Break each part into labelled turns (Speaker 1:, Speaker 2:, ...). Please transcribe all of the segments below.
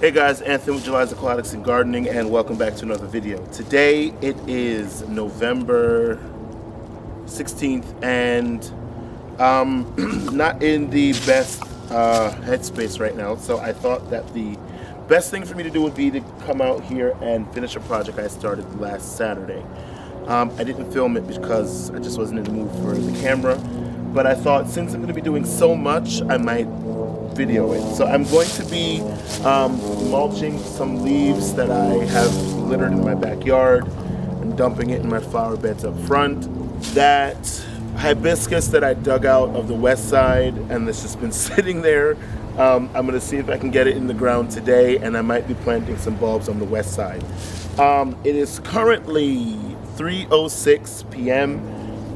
Speaker 1: Hey guys, Anthony with Jhuly's Aquatics and Gardening, and welcome back to another video. Today it is November 16th, and not in the best headspace right now, so I thought that the best thing for me to do would be to come out here and finish a project I started last Saturday. I didn't film it because I just wasn't in the mood for the camera, but I thought since I'm going to be doing so much, I might video it. So I'm going to be mulching some leaves that I have littered in my backyard and dumping it in my flower beds up front. That hibiscus that I dug out of the west side and that's just been sitting there, I'm going to see if I can get it in the ground today, and I might be planting some bulbs on the west side. It is currently 3:06 p.m.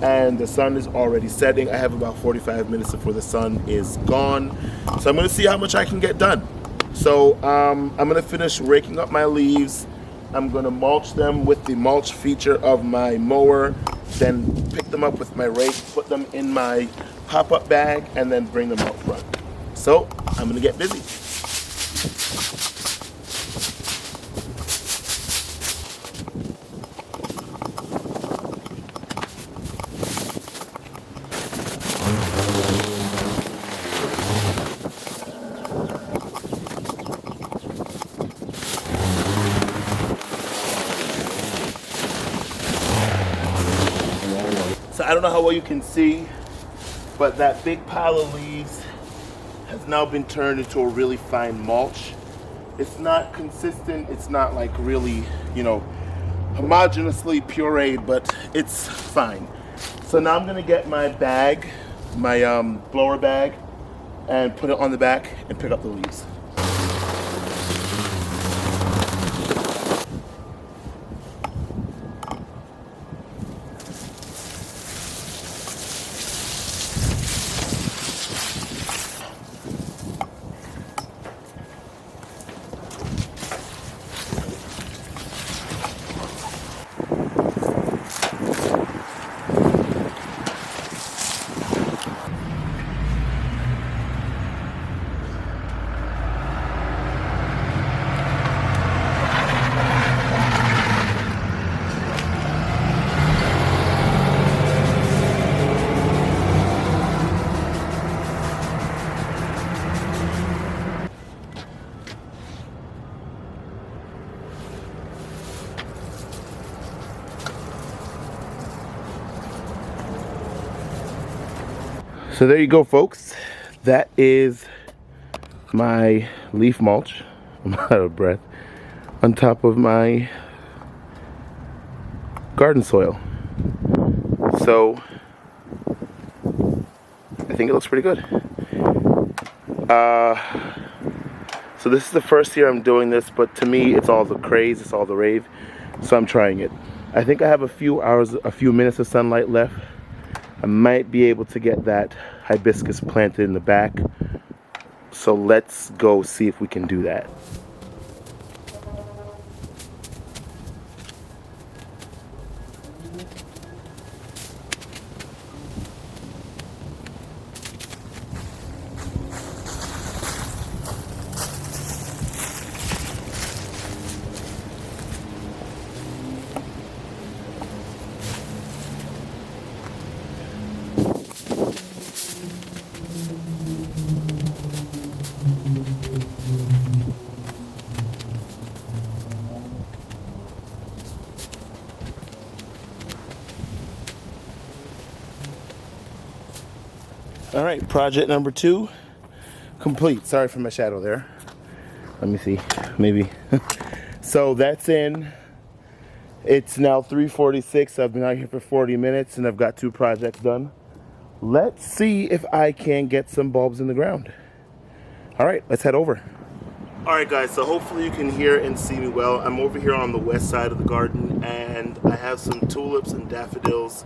Speaker 1: and the sun is already setting. I have about 45 minutes before the sun is gone, so I'm going to see how much I can get done. So I'm going to finish raking up my leaves. I'm going to mulch them with the mulch feature of my mower, then pick them up with my rake, put them in my pop-up bag, and then bring them out front. So I'm going to get busy. So I don't know how well you can see, but that big pile of leaves has now been turned into a really fine mulch. It's not consistent, it's not like really, homogeneously pureed, but it's fine. So now I'm gonna get my bag, my blower bag, and put it on the back and pick up the leaves. So there you go, folks. That is my leaf mulch. I'm out of breath. On top of my garden soil. So I think it looks pretty good. So this is the first year I'm doing this, but to me it's all the craze, it's all the rave. So I'm trying it. I think I have a few minutes of sunlight left. I might be able to get that hibiscus planted in the back. So let's go see if we can do that. All right, project number 2 complete. Sorry for my shadow there. Let me see, maybe. So that's in. It's now 3:46. I've been out here for 40 minutes and I've got 2 projects done. Let's see if I can get some bulbs in the ground. All right, let's head over. All right, guys, so hopefully you can hear and see me well. I'm over here on the west side of the garden, and I have some tulips and daffodils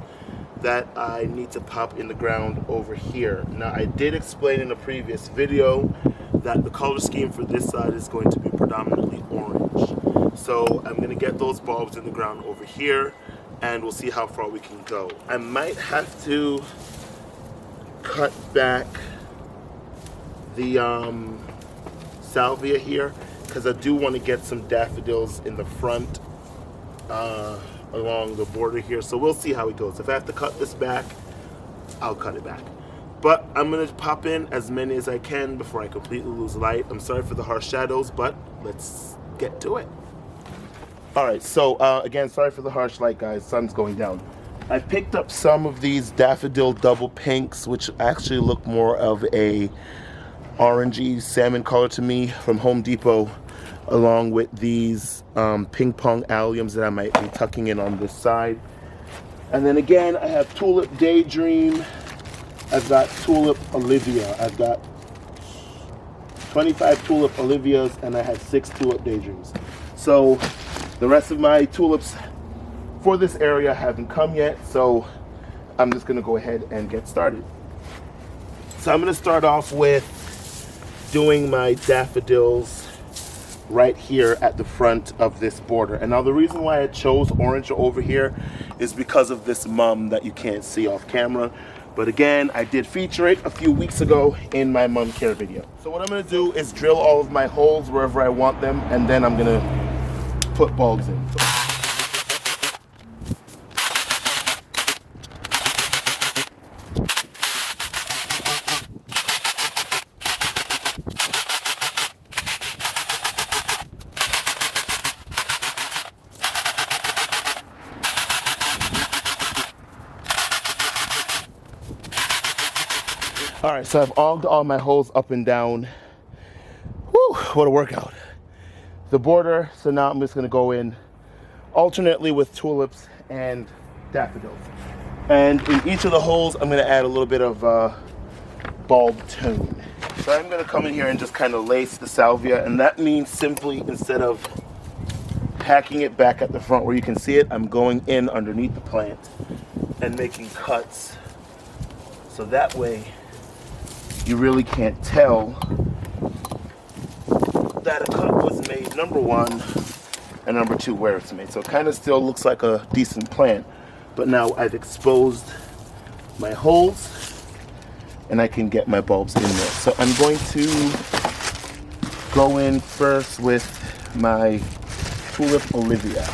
Speaker 1: that I need to pop in the ground over here. Now, I did explain in a previous video that the color scheme for this side is going to be predominantly orange. So I'm going to get those bulbs in the ground over here, and we'll see how far we can go. I might have to cut back the salvia here because I do want to get some daffodils in the front along the border here. So we'll see how it goes. If I have to cut this back, I'll cut it back. But I'm going to pop in as many as I can before I completely lose light. I'm sorry for the harsh shadows, but let's get to it. All right, so again, sorry for the harsh light, guys. Sun's going down. I picked up some of these daffodil double pinks, which actually look more of a orangey salmon color to me, from Home Depot, along with these ping pong alliums that I might be tucking in on this side. And then again, I have Tulip Daydream. I've got Tulip Olivia. I've got 25 Tulip Olivias, and I have 6 Tulip Daydreams. So the rest of my tulips for this area haven't come yet, so I'm just gonna go ahead and get started. So I'm gonna start off with doing my daffodils right here at the front of this border. And now the reason why I chose orange over here is because of this mum that you can't see off camera. But again, I did feature it a few weeks ago in my mum care video. So what I'm gonna do is drill all of my holes wherever I want them, and then I'm gonna put bulbs in. All right, so I've auged all my holes up and down. Whew, what a workout. The border, so now I'm just gonna go in alternately with tulips and daffodils. And in each of the holes, I'm gonna add a little bit of bulb tone. So I'm gonna come in here and just kind of lace the salvia, and that means simply, instead of packing it back at the front where you can see it, I'm going in underneath the plant and making cuts. So that way, you really can't tell that a cut was made, number one, and number two, where it's made. So it kind of still looks like a decent plant, but now I've exposed my holes and I can get my bulbs in there. So I'm going to go in first with my Tulip Olivia.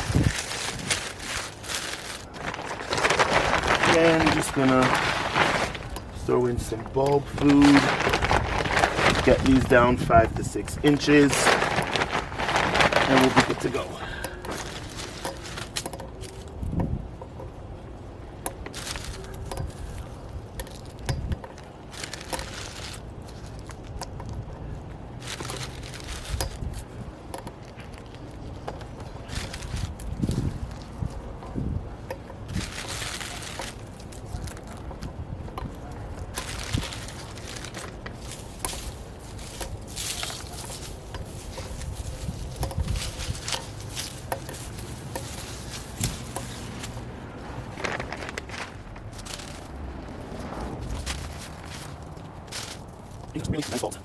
Speaker 1: And just gonna throw in some bulb food, get these down 5 to 6 inches, and we'll be good to go. It's really nice bulbs.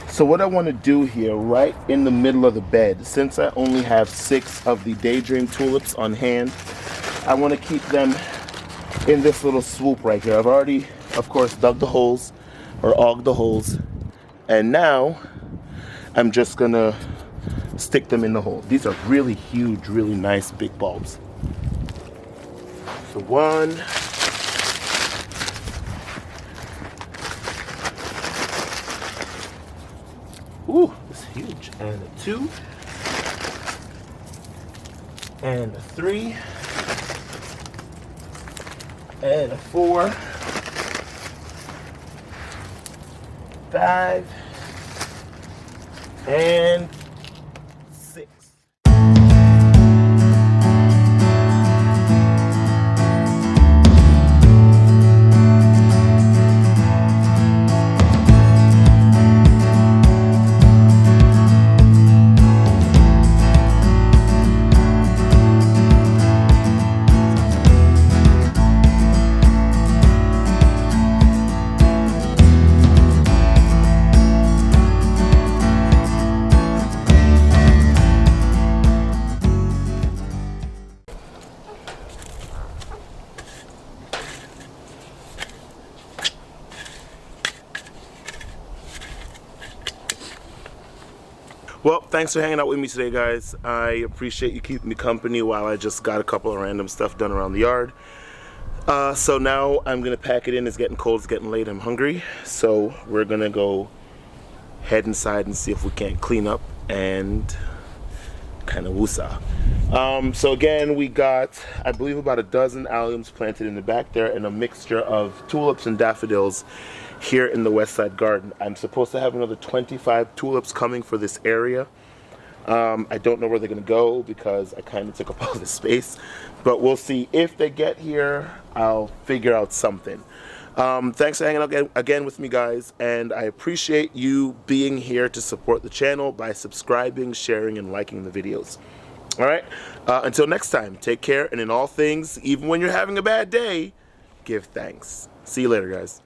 Speaker 1: So what I want to do here, right in the middle of the bed, since I only have 6 of the Daydream tulips on hand, I want to keep them in this little swoop right here. I've already, of course, dug the holes or auged the holes, and now I'm just gonna stick them in the hole. These are really huge, really nice big bulbs. So 1, ooh, it's huge, and a 2, and a 3, and a 4, 5, and 6. Well, thanks for hanging out with me today, guys. I appreciate you keeping me company while I just got a couple of random stuff done around the yard. So now I'm gonna pack it in. It's getting cold, it's getting late, I'm hungry. So we're gonna go head inside and see if we can't clean up and kind of woosah. So again, we got, I believe, about a dozen alliums planted in the back there and a mixture of tulips and daffodils here in the west side garden. I'm supposed to have another 25 tulips coming for this area. I don't know where they're gonna go because I kind of took up all the space, but we'll see. If they get here, I'll figure out something. Thanks for hanging out again with me, guys, and I appreciate you being here to support the channel by subscribing, sharing, and liking the videos. All right, until next time, take care, and in all things, even when you're having a bad day, give thanks. See you later, guys.